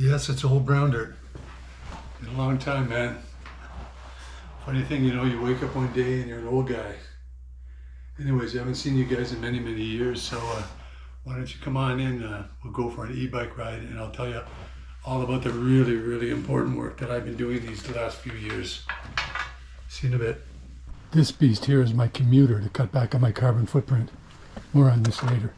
Yes, it's old Browndirt. Been a long time, man. Funny thing, you know, you wake up one day and you're an old guy. Anyways, I haven't seen you guys in many, many years, so why don't you come on in, we'll go for an e-bike ride and I'll tell you all about the really, really important work that I've been doing these last few years. See you in a bit. This beast here is my commuter to cut back on my carbon footprint. More on this later.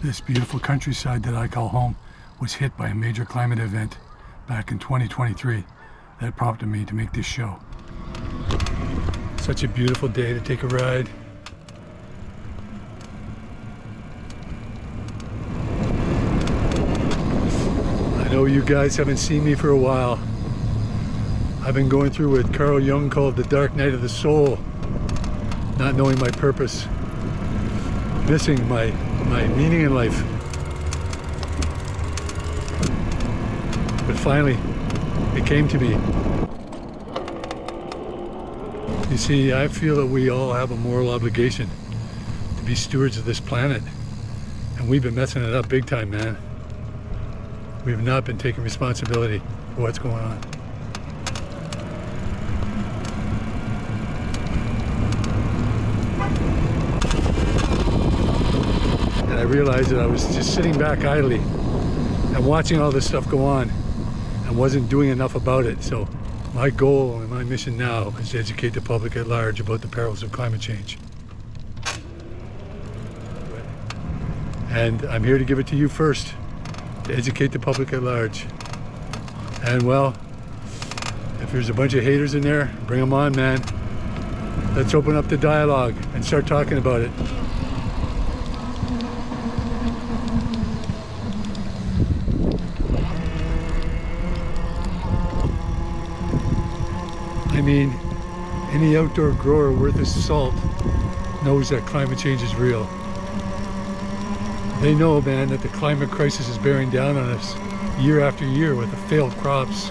This beautiful countryside that I call home was hit by a major climate event back in 2023 that prompted me to make this show. Such a beautiful day to take a ride. I know you guys haven't seen me for a while. I've been going through what Carl Jung called the dark night of the soul, not knowing my purpose, missing my meaning in life. But finally, it came to me. You see, I feel that we all have a moral obligation to be stewards of this planet. And we've been messing it up big time, man. We have not been taking responsibility for what's going on. And I realized that I was just sitting back idly and watching all this stuff go on and wasn't doing enough about it. So my goal and my mission now is to educate the public at large about the perils of climate change. And I'm here to give it to you first, to educate the public at large. And well, if there's a bunch of haters in there, bring them on, man. Let's open up the dialogue and start talking about it. I mean, any outdoor grower worth his salt knows that climate change is real. They know, man, that the climate crisis is bearing down on us year after year with the failed crops,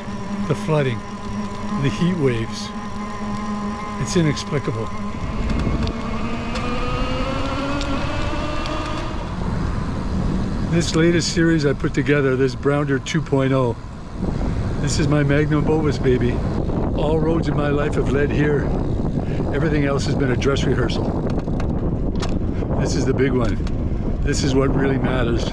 the flooding, the heat waves. It's inexplicable. This latest series I put together, this Browndirt 2.0, this is my magnum opus, baby. All roads in my life have led here. Everything else has been a dress rehearsal. This is the big one. This is what really matters.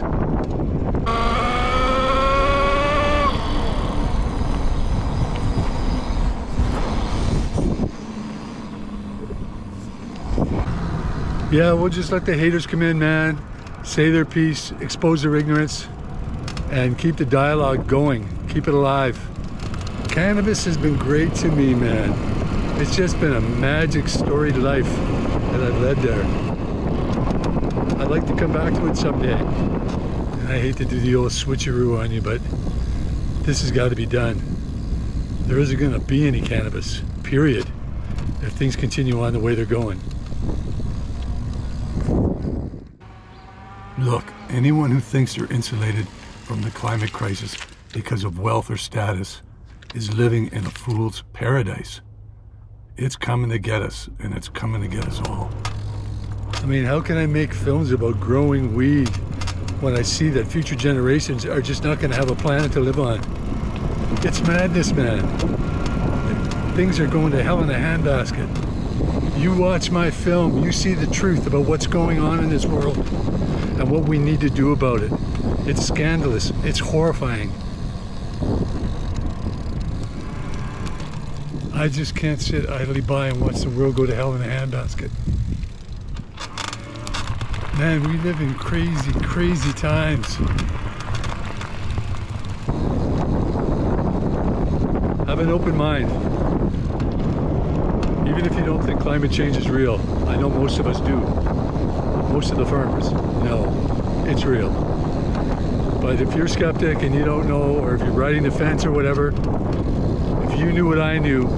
Yeah, we'll just let the haters come in, man. Say their piece, expose their ignorance, and keep the dialogue going. Keep it alive. Cannabis has been great to me, man. It's just been a magic storied life that I've led there. I'd like to come back to it someday. And I hate to do the old switcheroo on you, but this has got to be done. There isn't going to be any cannabis, period, if things continue on the way they're going. Look, anyone who thinks they're insulated from the climate crisis because of wealth or status is living in a fool's paradise. It's coming to get us, and it's coming to get us all. I mean, how can I make films about growing weed when I see that future generations are just not going to have a planet to live on? It's madness, man. Things are going to hell in a handbasket. You watch my film, you see the truth about what's going on in this world and what we need to do about it. It's scandalous. It's horrifying. I just can't sit idly by and watch the world go to hell in a handbasket. Man, we live in crazy, crazy times. Have an open mind. Even if you don't think climate change is real, I know most of us do. Most of the farmers know it's real. But if you're skeptic and you don't know, or if you're riding the fence or whatever, if you knew what I knew,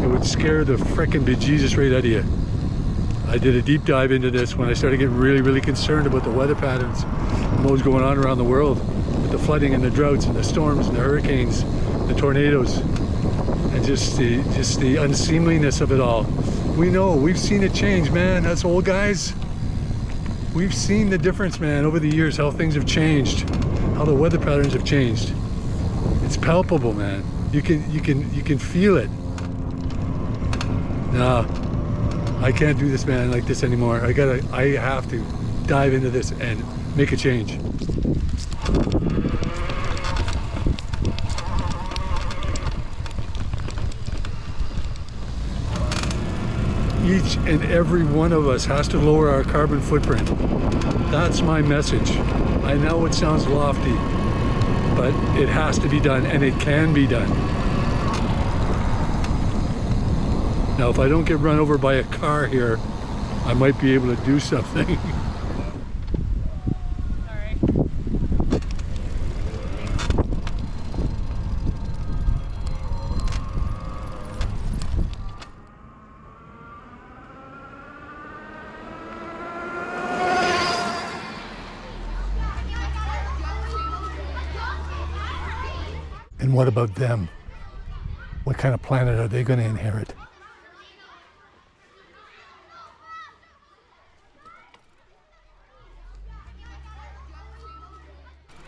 it would scare the frickin' bejesus right out of you. I did a deep dive into this when I started getting really concerned about the weather patterns and what was going on around the world with the flooding and the droughts and the storms and the hurricanes, the tornadoes, and just the unseemliness of it all. We know, we've seen it change, man. Us old guys, we've seen the difference, man, over the years, how things have changed, how the weather patterns have changed. It's palpable, man. You can feel it. Nah, I can't do this, man, like this anymore. I have to dive into this and make a change. Each and every one of us has to lower our carbon footprint. That's my message. I know it sounds lofty, but it has to be done, and it can be done. Now, if I don't get run over by a car here, I might be able to do something. Sorry. And what about them? What kind of planet are they going to inherit?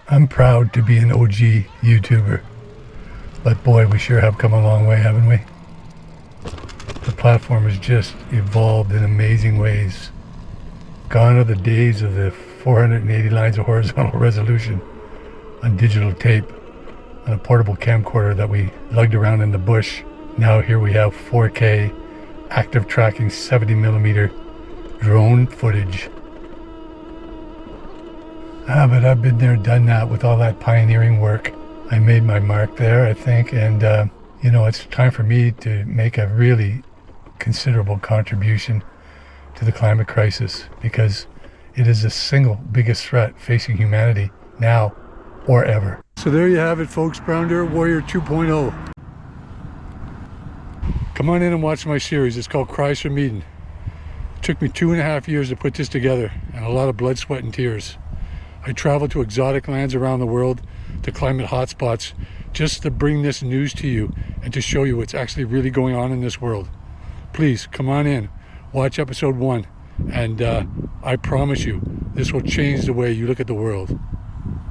I'm proud to be an OG YouTuber, but boy, we sure have come a long way, haven't we? The platform has just evolved in amazing ways. Gone are the days of the 480 lines of horizontal resolution on digital tape on a portable camcorder that we lugged around in the bush. Now here we have 4K active tracking 70mm drone footage. But I've been there, done that with all that pioneering work. I made my mark there, I think, and you know, it's time for me to make a really considerable contribution to the climate crisis, because it is the single biggest threat facing humanity now or ever. So there you have it, folks. Browndirt Warrior 2.0. Come on in and watch my series. It's called Cries from Eden. It took me 2.5 years to put this together, and a lot of blood, sweat, and tears. I traveled to exotic lands around the world, to climate hotspots, just to bring this news to you and to show you what's actually really going on in this world. Please come on in, watch episode 1, and I promise you this will change the way you look at the world.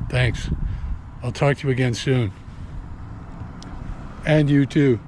Thanks. I'll talk to you again soon. And you too.